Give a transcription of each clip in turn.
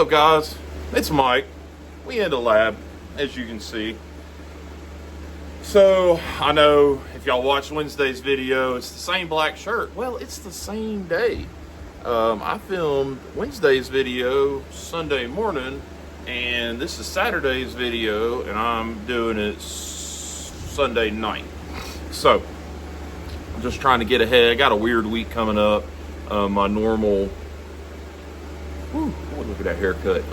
up, guys? It's Mike. We in the lab, as you can see. So, I know if y'all watched Wednesday's video, it's the same black shirt. Well, it's the same day. I filmed Wednesday's video Sunday morning, and this is Saturday's video, and I'm doing it Sunday night. So, I'm just trying to get ahead. I got a weird week coming up. My normal... Whew, look at that haircut.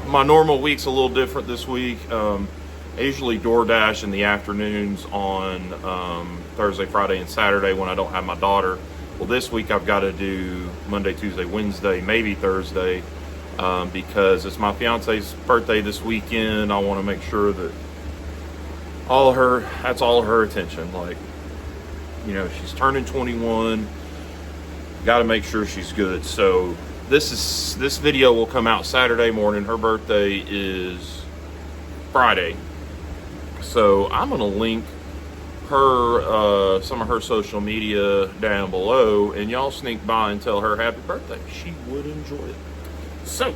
My normal week's a little different this week. I usually DoorDash in the afternoons on Thursday, Friday, and Saturday when I don't have my daughter. Well, this week I've got to do Monday, Tuesday, Wednesday, maybe Thursday, because it's my fiance's birthday this weekend. I want to make sure that that's all her attention. Like, you know, she's turning 21. Got to make sure she's good. So this video will come out Saturday morning. Her birthday is Friday. So I'm going to link her some of her social media down below, and y'all sneak by and tell her happy birthday. She would enjoy it. So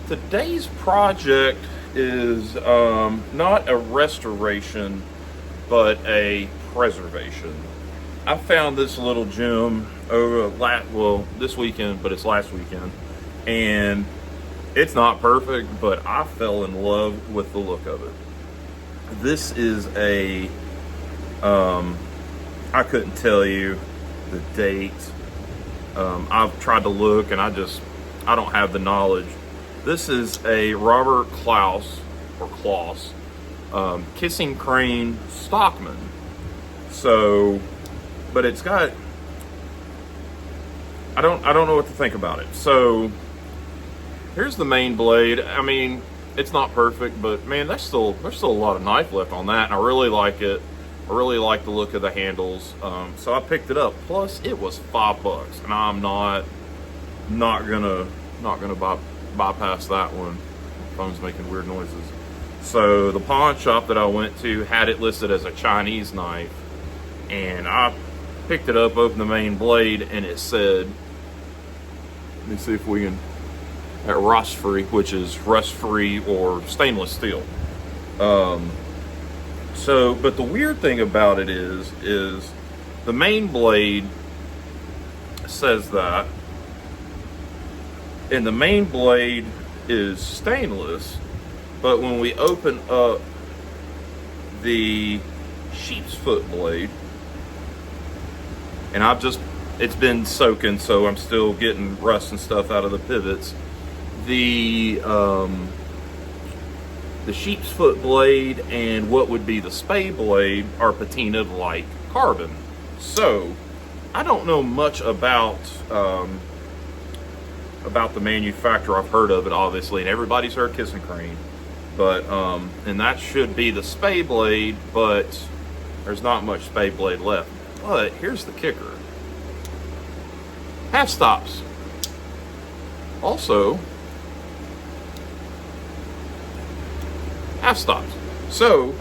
today's project is not a restoration, but a preservation. I found this little gem this weekend, but it's last weekend, and it's not perfect, but I fell in love with the look of it. This is I couldn't tell you the date. I've tried to look, and I don't have the knowledge. This is a Robert Klaas Kissing Crane Stockman. So, but it's got, I don't know what to think about it. So here's the main blade. I mean, it's not perfect, but man, there's still a lot of knife left on that, and I really like it. I really like the look of the handles. So I picked it up. Plus, it was $5, and I'm not gonna bypass that one. My phone's making weird noises. So the pawn shop that I went to had it listed as a Chinese knife, and I picked it up, opened the main blade, and it said, let me see if we can, at rust free, which is rust free or stainless steel. But the weird thing about it is the main blade says that, and the main blade is stainless, but when we open up the sheep's foot blade, and it's been soaking, so I'm still getting rust and stuff out of the pivots. The sheep's foot blade and what would be the spay blade are patinaed like carbon. So I don't know much about the manufacturer. I've heard of it, obviously, and everybody's heard Kissing Crane, but and that should be the spay blade, but there's not much spay blade left. But here's the kicker: half stops. Also, half stops. So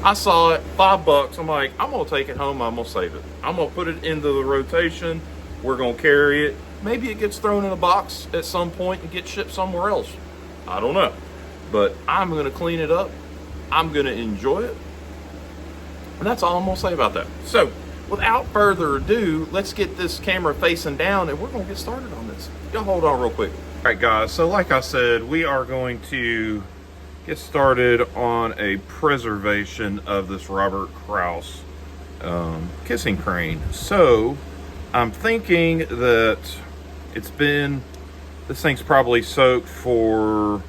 I saw it, $5. I'm like, I'm gonna take it home. I'm gonna save it. I'm gonna put it into the rotation. We're gonna carry it. Maybe it gets thrown in a box at some point and gets shipped somewhere else. I don't know. But I'm gonna clean it up. I'm gonna enjoy it. And that's all I'm gonna say about that. So without further ado, let's get this camera facing down, and we're gonna get started on this. Y'all hold on real quick. All right, guys, so like I said, we are going to get started on a preservation of this Robert Klaas Kissing Crane. So I'm thinking that this thing's probably soaked for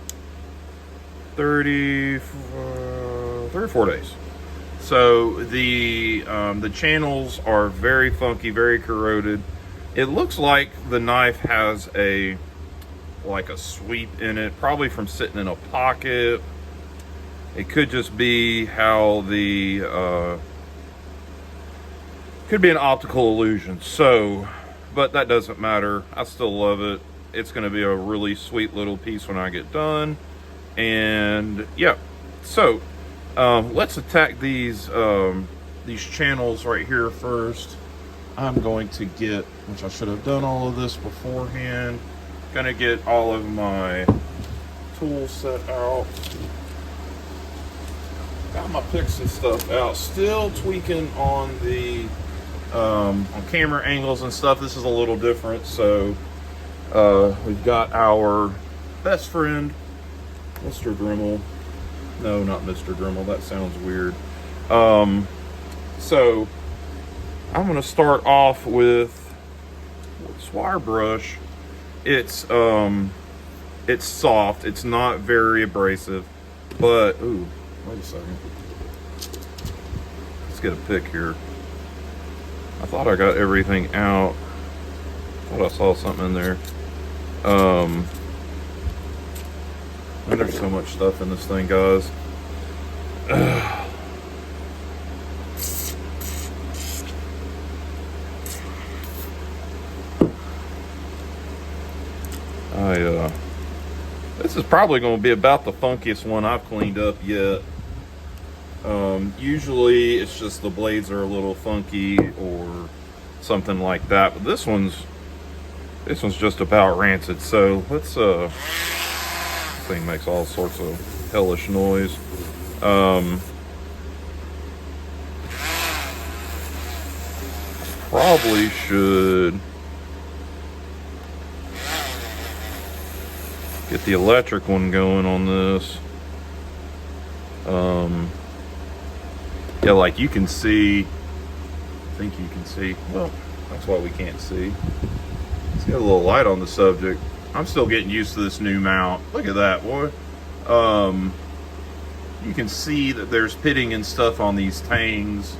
34 days. So the channels are very funky, very corroded. It looks like the knife has a sweep in it, probably from sitting in a pocket. It could just be how could be an optical illusion. So, but that doesn't matter. I still love it. It's going to be a really sweet little piece when I get done. And yeah, so let's attack these channels right here first. I'm going to get, which I should have done all of this beforehand, gonna get all of my tools set out. Got my picks and stuff out. Still tweaking on the on camera angles and stuff. This is a little different. So we've got our best friend, Mr. Dremel. No, not Mr. Dremel. That sounds weird. So I'm going to start off with this wire brush. It's soft. It's not very abrasive, but ooh, wait a second. Let's get a pick here. I thought I got everything out. Thought I saw something in there. And there's so much stuff in this thing, guys. This is probably going to be about the funkiest one I've cleaned up yet. Usually it's just the blades are a little funky or something like that, but this one's just about rancid. So let's this thing makes all sorts of hellish noise. Probably should get the electric one going on this. Yeah, like you can see, I think you can see, well, that's why we can't see. Let's get a little light on the subject. I'm still getting used to this new mount. Look at that, boy. You can see that there's pitting and stuff on these tangs.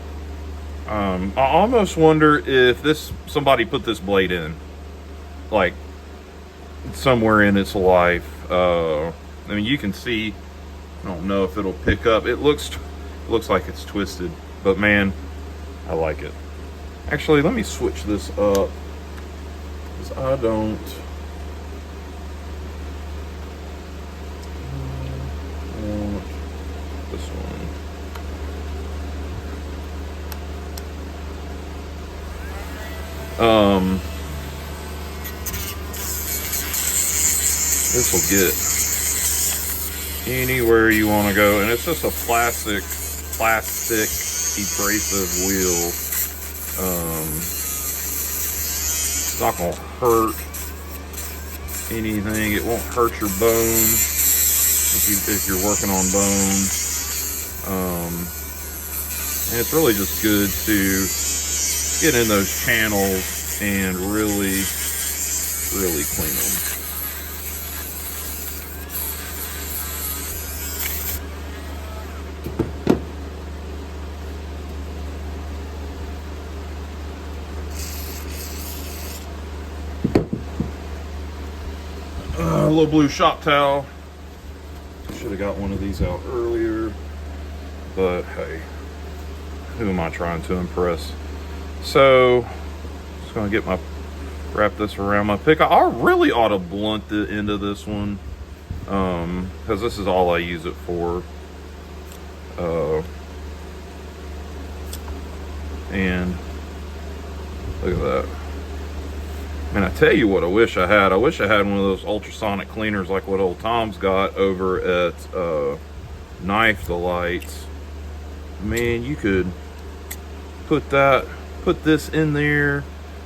I almost wonder if somebody put this blade in, like, somewhere in its life. I mean, you can see, I don't know if it'll pick up. It looks like it's twisted, but man, I like it. Actually, let me switch this up, because I don't want this one. This will get anywhere you want to go, and it's just a plastic abrasive wheel. It's not gonna hurt anything. It won't hurt your bone if you're working on bone. And it's really just good to get in those channels and really clean them. A little blue shop towel. Should have got one of these out earlier, but hey, who am I trying to impress? So, just gonna wrap this around my pick. I really ought to blunt the end of this one, because this is all I use it for. And look at that. And I tell you what I wish I had. I wish I had one of those ultrasonic cleaners like what old Tom's got over at Knife Delights. Man, you could put this in there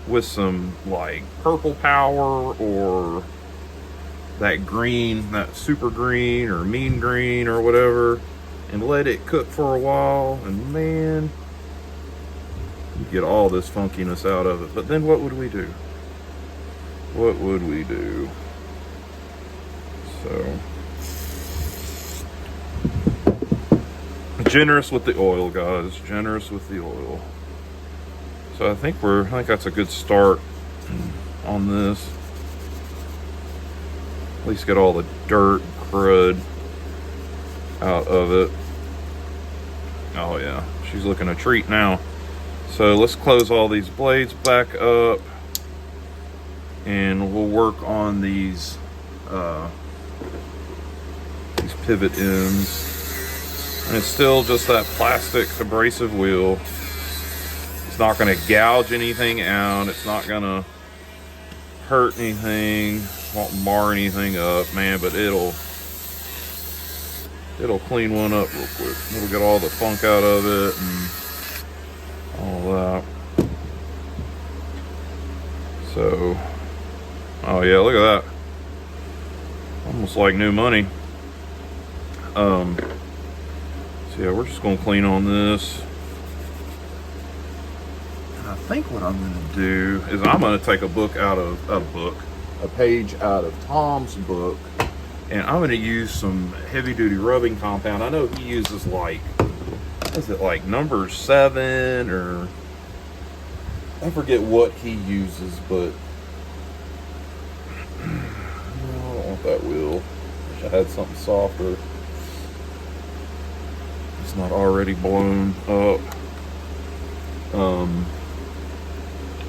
with some like purple power or that green, that super green or mean green or whatever, and let it cook for a while, and man, you get all this funkiness out of it. But then what would we do? What would we do? So, generous with the oil, guys. Generous with the oil. So I think that's a good start on this. At least get all the dirt, crud out of it. Oh yeah, she's looking a treat now. So let's close all these blades back up, and we'll work on these pivot ends. And it's still just that plastic abrasive wheel. It's not going to gouge anything out. It's not going to hurt anything. Won't mar anything up, man. But it'll it'll clean one up real quick. It'll get all the funk out of it and all that. So, oh yeah, look at that. Almost like new money. So yeah, we're just gonna clean on this. And I think what I'm gonna do is I'm gonna take a page out of Tom's book, and I'm gonna use some heavy duty rubbing compound. I know he uses like, is it like number 7 or I forget what he uses, but no, I don't want that wheel. Wish I had something softer. It's not already blown up.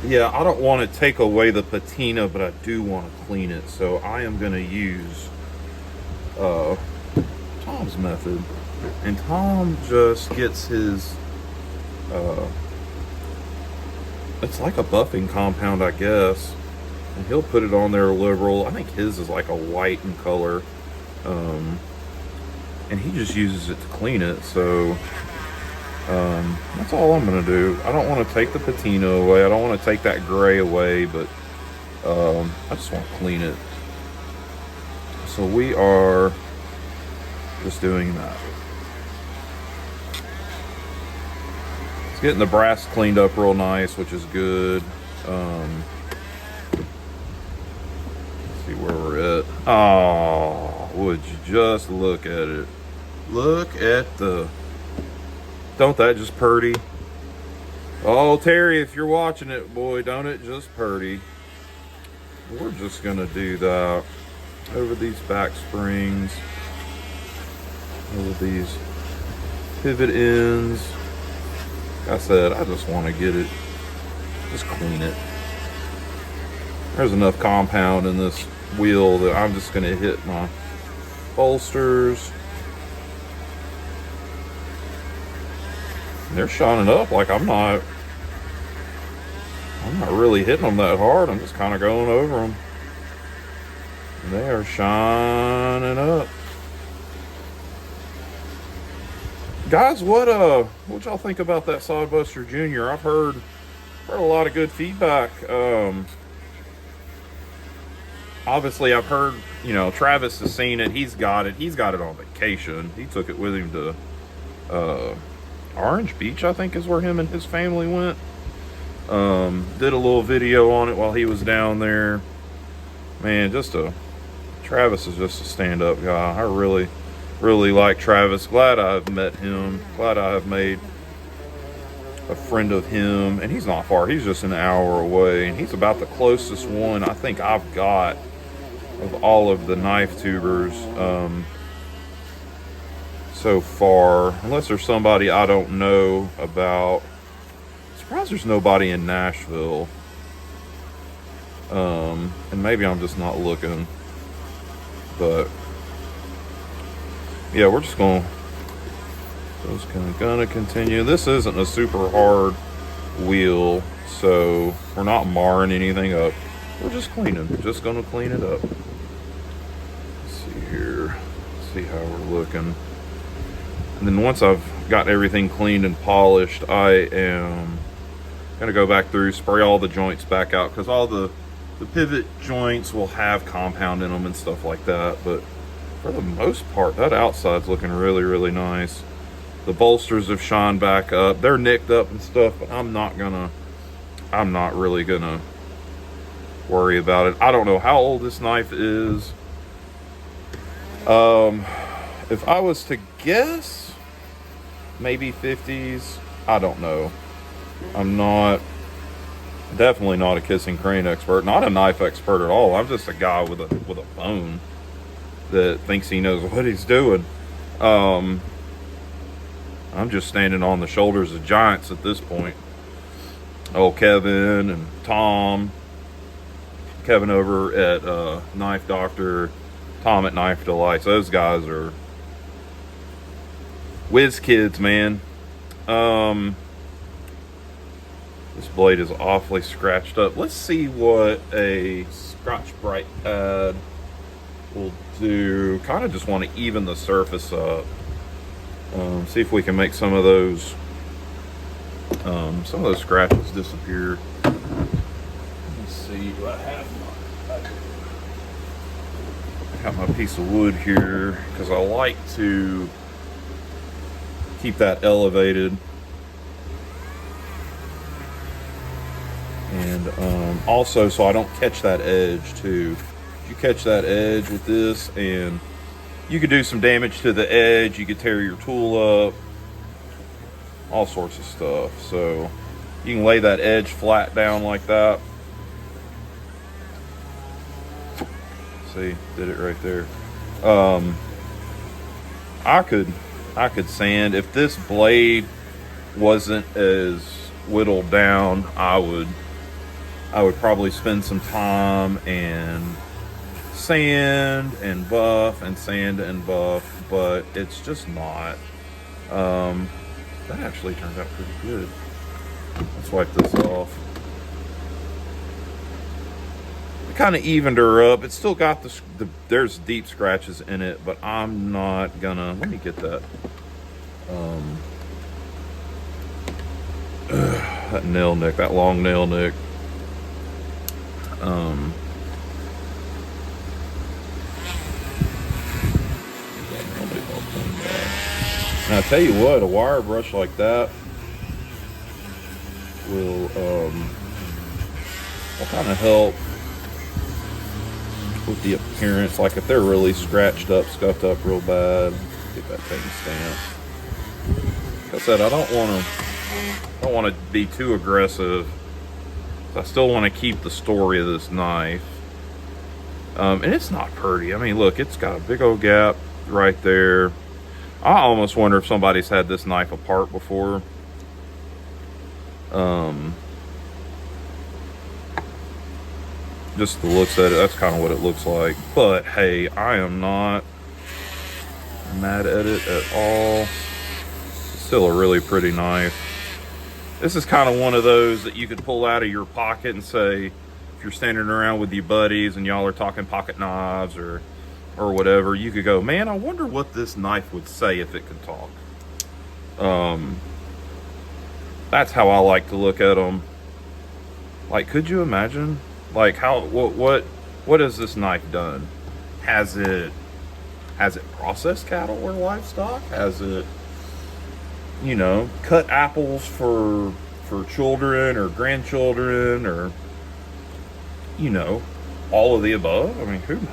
Yeah, I don't want to take away the patina, but I do want to clean it. So I am going to use Tom's method. And Tom just gets his it's like a buffing compound, I guess, and he'll put it on there liberal. I think his is like a white in color, and he just uses it to clean it. So that's all I'm gonna do. I don't want to take the patina away, I don't want to take that gray away, but I just want to clean it. So we are just doing that. It's getting the brass cleaned up real nice, which is good. Let's see where we're at. Oh, would you just look at it? Look at the... Don't that just purty? Oh, Terry, if you're watching it, boy, don't it just purty? We're just gonna do that over these back springs, over these pivot ends. Like I said, I just want to get it, just clean it. There's enough compound in this wheel that I'm just gonna hit my bolsters. They're shining up like I'm not really hitting them that hard. I'm just kind of going over them. And they are shining up. Guys, what y'all think about that Sodbuster Jr.? I've heard a lot of good feedback. Obviously I've heard, you know, Travis has seen it. He's got it on vacation. He took it with him to Orange Beach, I think is where him and his family went. Did a little video on it while he was down there. Man, Travis is just a stand-up guy. I really like Travis. Glad I've met him. Glad I have made a friend of him. And he's not far. He's just an hour away. And he's about the closest one I think I've got of all of the knife tubers so far. Unless there's somebody I don't know about. I'm surprised there's nobody in Nashville. And maybe I'm just not looking. But yeah, we're just gonna continue. This isn't a super hard wheel, so we're not marring anything up. We're just cleaning. Just gonna clean it up. Let's see here. See how we're looking. And then once I've got everything cleaned and polished, I am gonna go back through, spray all the joints back out, because all the pivot joints will have compound in them and stuff like that. But for the most part, that outside's looking really nice. The bolsters have shined back up. They're nicked up and stuff, but I'm not really gonna worry about it. I don't know how old this knife is. If I was to guess, maybe 50s. I don't know. I'm definitely not a kissing crane expert, not a knife expert at all. I'm just a guy with a bone that thinks he knows what he's doing. I'm just standing on the shoulders of giants at this point. Oh, Kevin and Tom. Kevin over at Knife Doctor, Tom at Knife Delights. Those guys are whiz kids, man. This blade is awfully scratched up. Let's see what a Scotch-Brite pad we'll do, kind of just want to even the surface up. See if we can make some of those scratches disappear. Let me see, do I have my piece of wood here, because I like to keep that elevated. And also so I don't catch that edge too. You catch that edge with this and you could do some damage to the edge, you could tear your tool up, all sorts of stuff. So you can lay that edge flat down like that. See, did it right there. I could sand. If this blade wasn't as whittled down, I would probably spend some time and sand and buff and sand and buff, but it's just not. That actually turned out pretty good. Let's wipe this off. It kind of evened her up. It's still got there's deep scratches in it, but I'm not gonna, let me get that that nail nick, that long nail nick. Now I tell you what, a wire brush like that will kind of help with the appearance. Like if they're really scratched up, scuffed up real bad, get that thing stamped. Like I said, I don't want to be too aggressive. I still want to keep the story of this knife. And it's not pretty. I mean, look, it's got a big old gap right there. I almost wonder if somebody's had this knife apart before. Just the looks at it, that's kind of what it looks like. But hey, I am not mad at it at all. It's still a really pretty knife. This is kind of one of those that you could pull out of your pocket and say, if you're standing around with your buddies and y'all are talking pocket knives or whatever, you could go, man, I wonder what this knife would say if it could talk. That's how I like to look at them. Like, could you imagine? Like, what has this knife done? Has it processed cattle or livestock? Has it, you know, cut apples for children or grandchildren, or, you know, all of the above? I mean, who knows?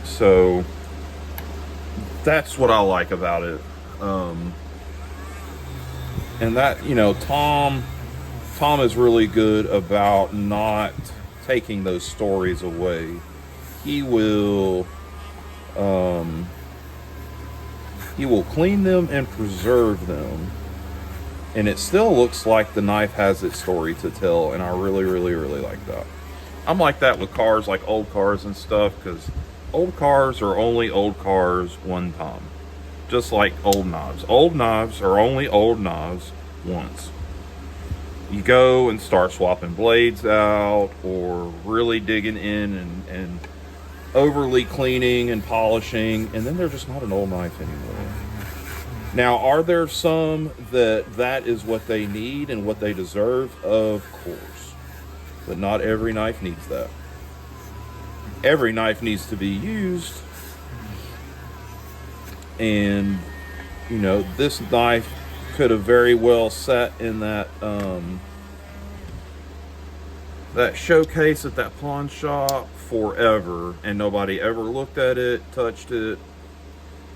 So that's what I like about it. And that, you know, Tom is really good about not taking those stories away. He will clean them and preserve them, and it still looks like the knife has its story to tell, and I really, really, really like that. I'm like that with cars, like old cars and stuff, because old cars are only old cars one time. Just like old knives. Old knives are only old knives once. You go and start swapping blades out, or really digging in and overly cleaning and polishing, and then they're just not an old knife anymore. Now, are there some that is what they need and what they deserve? Of course. But not every knife needs that. Every knife needs to be used. And, you know, this knife could have very well sat in that that showcase at that pawn shop forever, and nobody ever looked at it, touched it.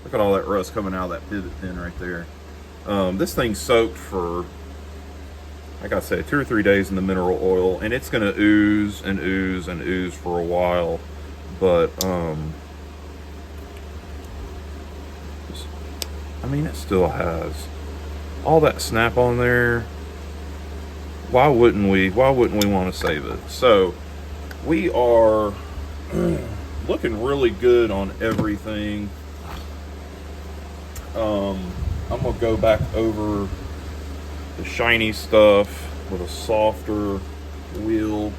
Look at all that rust coming out of that pivot pin right there. This thing's soaked for, like I said, 2 or 3 days in the mineral oil, and it's gonna ooze and ooze and ooze for a while. But I mean, it still has all that snap on there. Why wouldn't we want to save it? So we are looking really good on everything. I'm gonna go back over the shiny stuff with a softer wheel.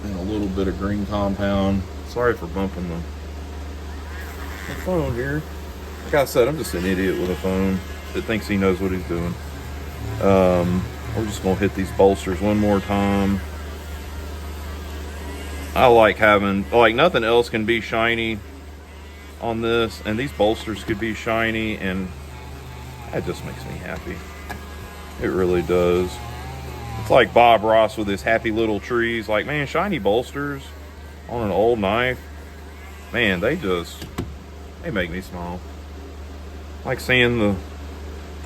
and a little bit of green compound. Sorry for bumping the phone here. Like I said, I'm just an idiot with a phone that thinks he knows what he's doing. We're just gonna hit these bolsters one more time. I like having, like, nothing else can be shiny on this, and these bolsters could be shiny, and that just makes me happy. It really does. It's like Bob Ross with his happy little trees. Like, man, shiny bolsters on an old knife, man, they make me smile. Like seeing the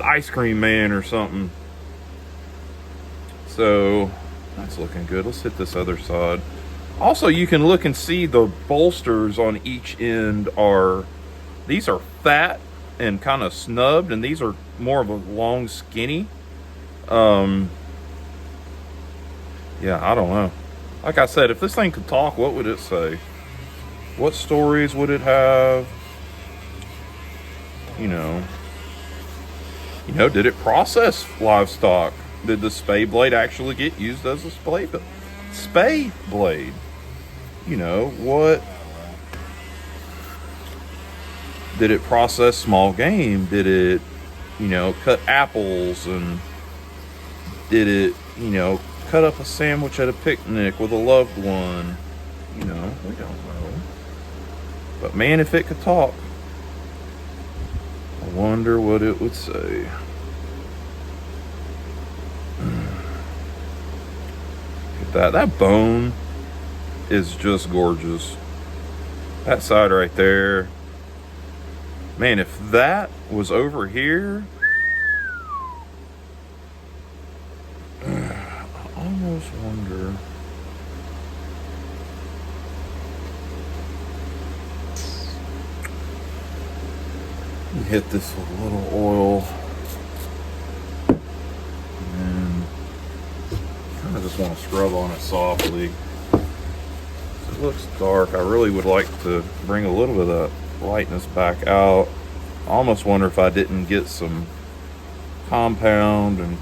ice cream man or something. So that's looking good. Let's hit this other side. Also, you can look and see the bolsters on each end these are fat and kind of snubbed, and these are more of a long skinny. Yeah, I don't know. Like I said, if this thing could talk, what would it say? What stories would it have? You know, did it process livestock? Did the spay blade actually get used as a spay blade? You know, what? Did it process small game? Did it, cut apples? And did it, cut up a sandwich at a picnic with a loved one? We don't know. But man, if it could talk, I wonder what it would say. Look at that bone is just gorgeous. That side right there, man, if that was over here, I almost wonder. Hit this with a little oil, and kind of just want to scrub on it softly. It looks dark. I really would like to bring a little bit of that lightness back out. I almost wonder if I didn't get some compound and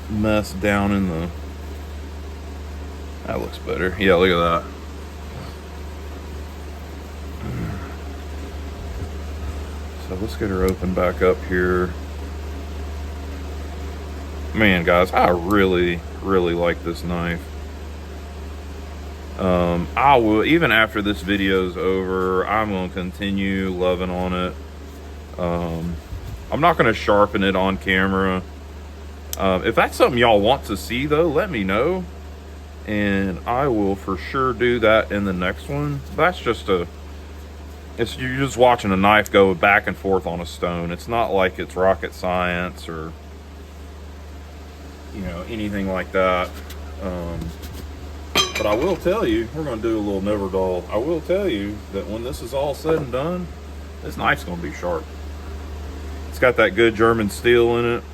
mess down in the... That looks better. Yeah, look at that. So let's get her open back up here. Man, guys, I really, really like this knife. I will, even after this video's over, I'm going to continue loving on it. I'm not going to sharpen it on camera. If that's something y'all want to see, though, let me know. And I will for sure do that in the next one. That's just you're just watching a knife go back and forth on a stone. It's not like it's rocket science or, anything like that. But I will tell you, we're going to do a little never dull. I will tell you that when this is all said and done, this knife's going to be sharp. It's got that good German steel in it.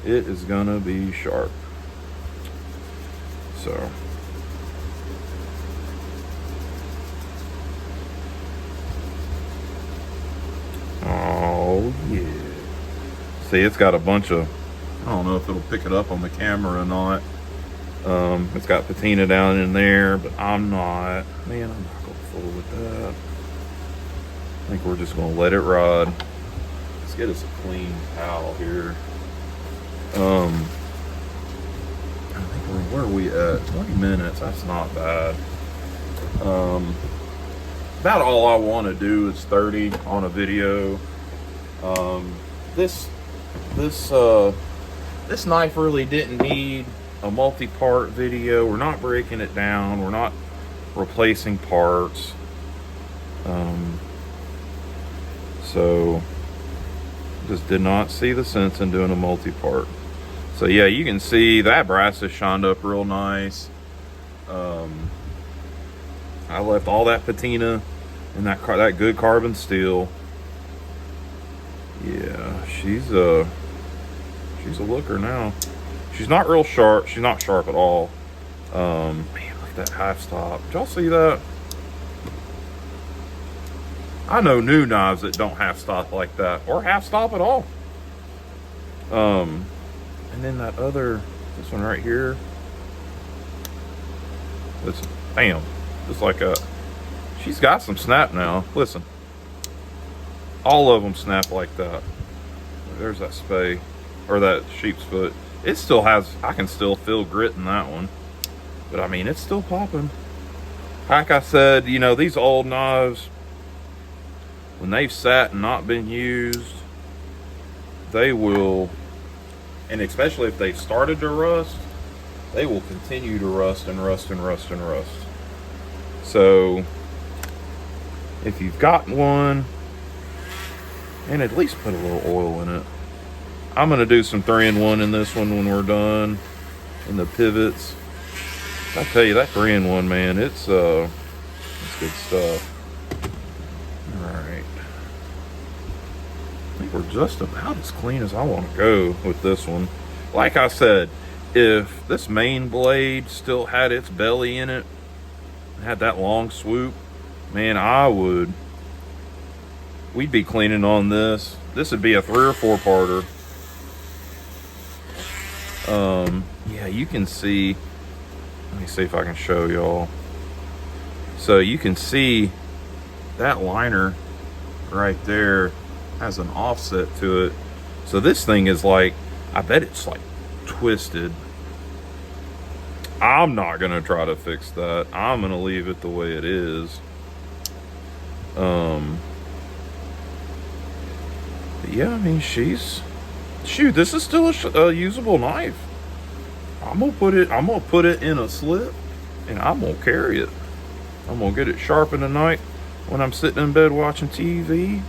It is going to be sharp. So... Oh, yeah. See, it's got a bunch of... I don't know if it'll pick it up on the camera or not. It's got patina down in there, but I'm not. Man, I'm not going to fool with that. I think we're just going to let it ride. Let's get us a clean towel here. I think where are we at? 20 minutes. That's not bad. About all I want to do is 30 on a video. This knife really didn't need a multi-part video. We're not breaking it down. We're not replacing parts. So just did not see the sense in doing a multi-part. So yeah, you can see that brass is shined up real nice. I left all that patina and that good carbon steel. Yeah, she's a looker now. She's not real sharp. She's not sharp at all. Man, look at that half stop. Did y'all see that? I know new knives that don't half stop like that, or half stop at all. And then this one right here. Listen, bam, just like a. She's got some snap now. Listen, all of them snap like that. There's that spay, or that sheep's foot. It still has. I can still feel grit in that one, but I mean, it's still popping. Like I said, you know, these old knives, when they've sat and not been used, they will, and especially if they've started to rust, they will continue to rust and rust and rust and rust. So if you've got one, and at least put a little oil in it. I'm gonna do some 3-in-1 in this one when we're done, in the pivots. I tell you, that 3-in-1, man, it's good stuff. All right, I think we're just about as clean as I want to go with this one. Like I said, if this main blade still had its belly in it, had that long swoop, man, we'd be cleaning on this. This would be a 3 or 4 parter. Yeah, you can see, let me see if I can show y'all. So you can see that liner right there has an offset to it. So this thing is like, I bet it's like twisted. I'm not gonna try to fix that. I'm gonna leave it the way it is. But yeah, I mean, shoot, this is still a usable knife. I'm gonna put it in a slip, and I'm gonna carry it. I'm gonna get it sharpened tonight when I'm sitting in bed watching TV.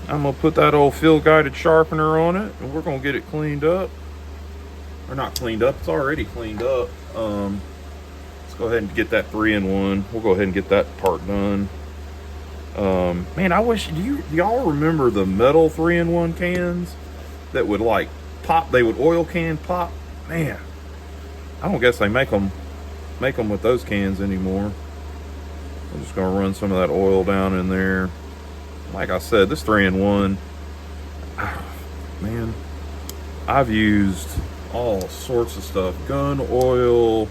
I'm gonna put that old field guided sharpener on it, and we're gonna get it cleaned up. Or not cleaned up, it's already cleaned up. Let's go ahead and get that 3-in-1. We'll go ahead and get that part done. Man, I wish, do y'all remember the metal 3-in-1 cans that would like pop? They would oil can pop. Man, I don't guess they make them with those cans anymore. I'm just gonna run some of that oil down in there. Like I said, this 3-in-1, man, I've used all sorts of stuff, gun oil,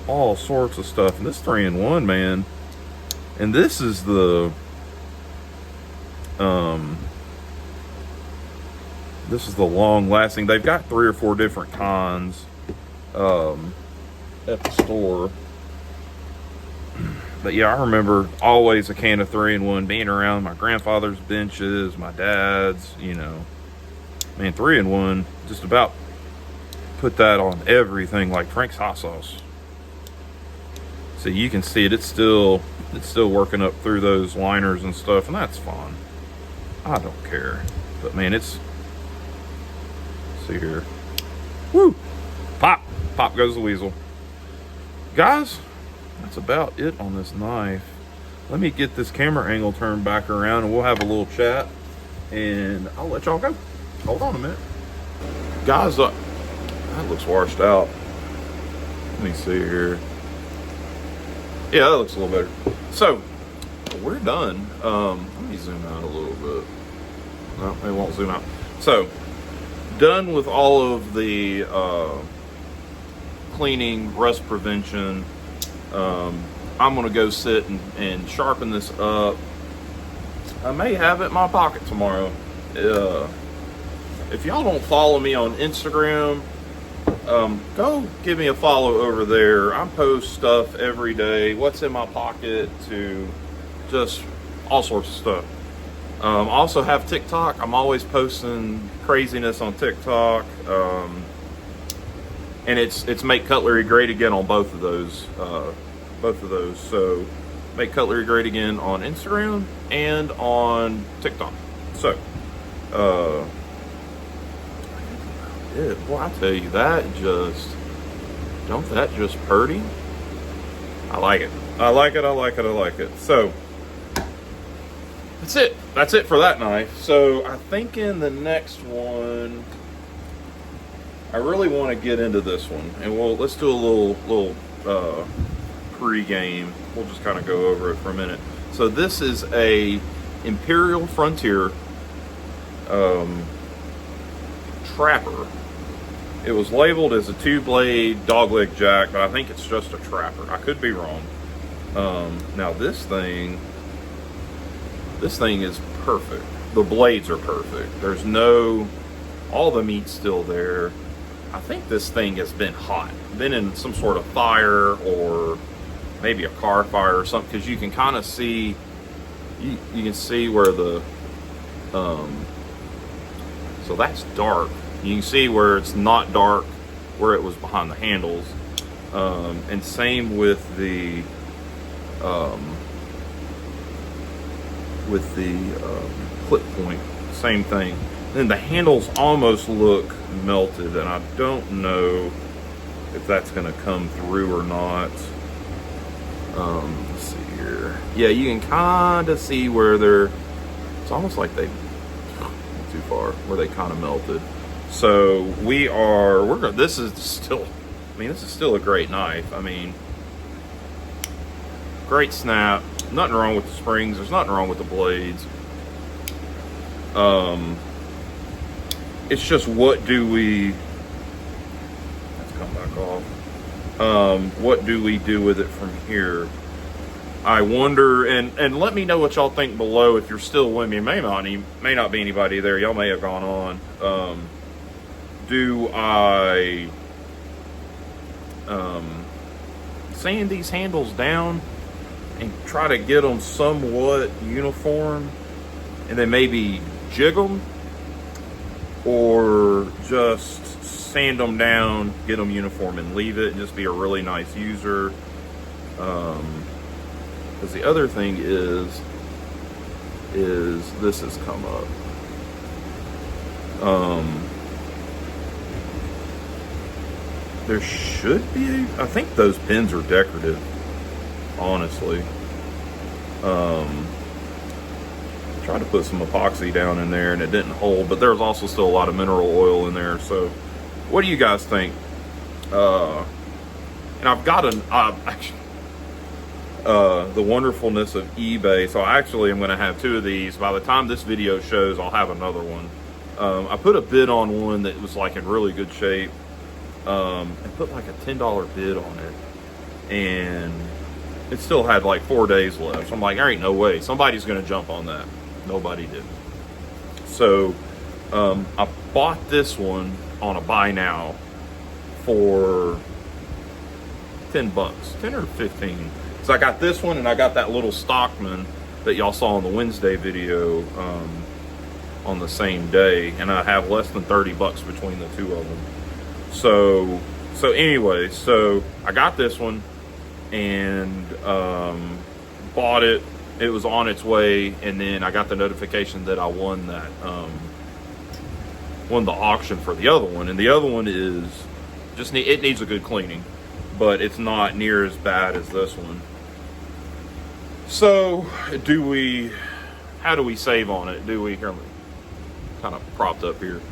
all sorts of stuff, and this 3-in-1, man. And this is the long lasting. They've got 3 or 4 different kinds at the store. But yeah, I remember always a can of 3-in-1 being around my grandfather's benches, my dad's, you know. Man, 3-in-1, just about put that on everything, like Frank's hot sauce. So you can see it, it's still working up through those liners and stuff, and that's fine. I don't care. But man, it's, see here. Woo! Pop! Pop goes the weasel. Guys, that's about it on this knife. Let me get this camera angle turned back around, and we'll have a little chat, and I'll let y'all go. Hold on a minute. Guys, that looks washed out. Let me see here. Yeah, that looks a little better. So, we're done. Let me zoom out a little bit. No, it won't zoom out. So, done with all of the cleaning, rust prevention. I'm gonna go sit and sharpen this up. I may have it in my pocket tomorrow. If y'all don't follow me on Instagram, go give me a follow over there. I post stuff every day, what's in my pocket, to just all sorts of stuff. I also have TikTok. I'm always posting craziness on TikTok. And it's Make Cutlery Great Again on both of those. So Make Cutlery Great Again on Instagram and on TikTok. So, well, I tell you, don't that just purdy? I like it. I like it. So, that's it for that knife. So, I think in the next one, I really want to get into this one. And let's do a little pre-game. We'll just kind of go over it for a minute. So, this is a Imperial Frontier Trapper. It was labeled as a 2-blade dogleg jack, but I think it's just a trapper. I could be wrong. Now this thing is perfect. The blades are perfect. There's no, all the meat's still there. I think this thing has been hot, been in some sort of fire or maybe a car fire or something, because you can kind of see, you can see where the, so that's dark. You can see where it's not dark, where it was behind the handles. And same with the clip point, same thing. Then the handles almost look melted, and I don't know if that's gonna come through or not. Let's see here. Yeah, you can kind of see where they're, it's almost like they, not too far, where they kind of melted. So we're gonna, this is still, I mean, this is still a great knife. I mean, great snap, nothing wrong with the springs, there's nothing wrong with the blades. It's just, what do we, let's come back off. What do we do with it from here? I wonder, and let me know what y'all think below if you're still with me. May not be anybody there. Y'all may have gone on. Do I sand these handles down and try to get them somewhat uniform, and then maybe jig them, or just sand them down, get them uniform, and leave it and just be a really nice user? Because the other thing is this has come up. There should be, I think those pins are decorative, honestly. Tried to put some epoxy down in there and it didn't hold, but there's also still a lot of mineral oil in there. So what do you guys think? And I've got the wonderfulness of eBay. So I actually am going to have 2 of these. By the time this video shows, I'll have another one. I put a bid on one that was like in really good shape, and put like a $10 bid on it, and it still had like 4 days left. So I'm like, there ain't no way somebody's going to jump on that. Nobody did. So I bought this one on a buy now for $10, 10 or 15. So I got this one, and I got that little Stockman that y'all saw in the Wednesday video on the same day, and I have less than $30 between the 2 of them. So anyway, so I got this one and bought it. It was on its way, and then I got the notification that I won that won the auction for the other one. And the other one is just it needs a good cleaning, but it's not near as bad as this one. So how do we save on it? Do we, here, kind of propped up here,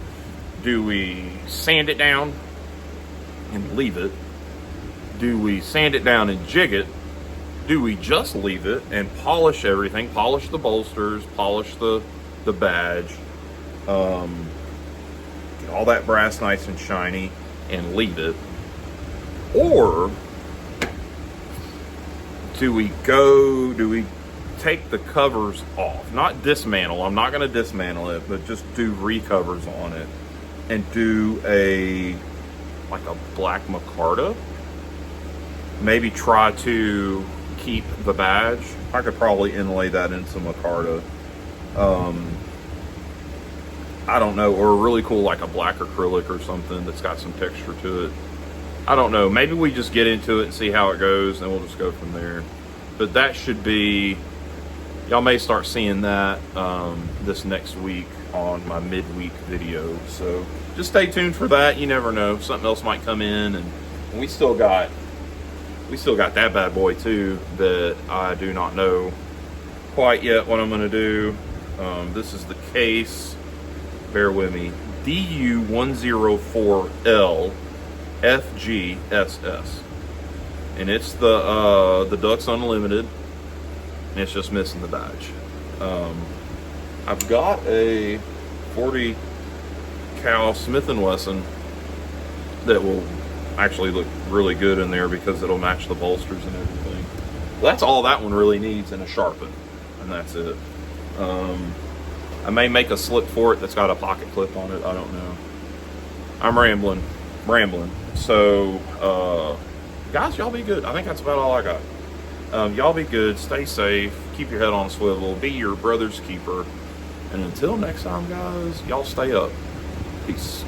do we sand it down and leave it? Do we sand it down and jig it? Do we just leave it and polish everything, polish the bolsters, polish the badge, get all that brass nice and shiny and leave it? Or do we take the covers off? Not dismantle, I'm not gonna dismantle it, but just do recovers on it and do like a black micarta? Maybe try to keep the badge. I could probably inlay that in some micarta. I don't know, or really cool like a black acrylic or something that's got some texture to it. I don't know, maybe we just get into it and see how it goes, and we'll just go from there. But that should be, y'all may start seeing that this next week on my midweek video. So just stay tuned for that. You never know, something else might come in, and we still got that bad boy too that I do not know quite yet what I'm gonna do. This is the case, bear with me, DU104L FGSS, and it's the Dux Unlimited, and it's just missing the badge. I've got a 40 cal Smith & Wesson that will actually look really good in there because it'll match the bolsters and everything. That's all that one really needs, and a sharpen, and that's it. I may make a slip for it that's got a pocket clip on it. I don't know. I'm rambling. So, guys, y'all be good. I think that's about all I got. Y'all be good. Stay safe. Keep your head on a swivel. Be your brother's keeper. And until next time, guys, y'all stay up. Peace.